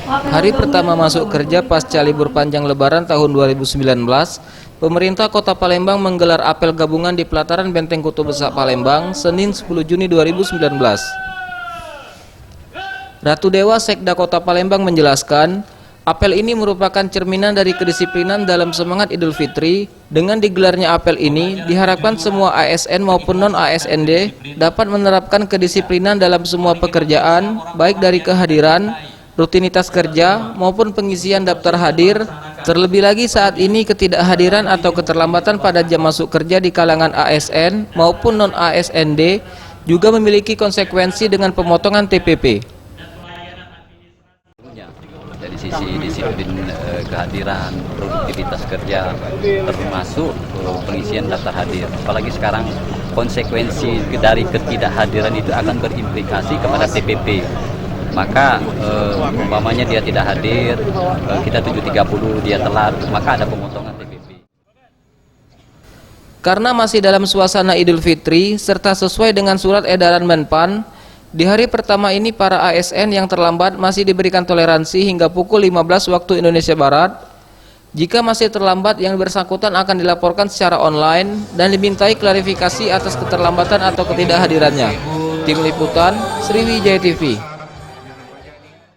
Hari pertama masuk kerja pasca libur panjang Lebaran tahun 2019, pemerintah Kota Palembang menggelar apel gabungan di pelataran Benteng Kutub Besar Palembang, Senin 10 Juni 2019. Ratu Dewa Sekda Kota Palembang menjelaskan, apel ini merupakan cerminan dari kedisiplinan dalam semangat Idul Fitri. Dengan digelarnya apel ini, diharapkan semua ASN maupun non-ASND dapat menerapkan kedisiplinan dalam semua pekerjaan, baik dari kehadiran, rutinitas kerja, maupun pengisian daftar hadir. Terlebih lagi saat ini ketidakhadiran atau keterlambatan pada jam masuk kerja di kalangan ASN maupun non-ASND juga memiliki konsekuensi dengan pemotongan TPP. Dari sisi disiplin kehadiran, produktivitas kerja, termasuk pengisian daftar hadir. Apalagi sekarang konsekuensi dari ketidakhadiran itu akan berimplikasi kepada TPP. Maka umpamanya dia tidak hadir, kita 7.30 dia telat, maka ada pemotongan TPP. Karena masih dalam suasana Idul Fitri serta sesuai dengan surat edaran Menpan, di hari pertama ini para ASN yang terlambat masih diberikan toleransi hingga pukul 15 waktu Indonesia Barat. Jika masih terlambat, yang bersangkutan akan dilaporkan secara online dan dimintai klarifikasi atas keterlambatan atau ketidakhadirannya. Tim Liputan, Sriwijaya TV.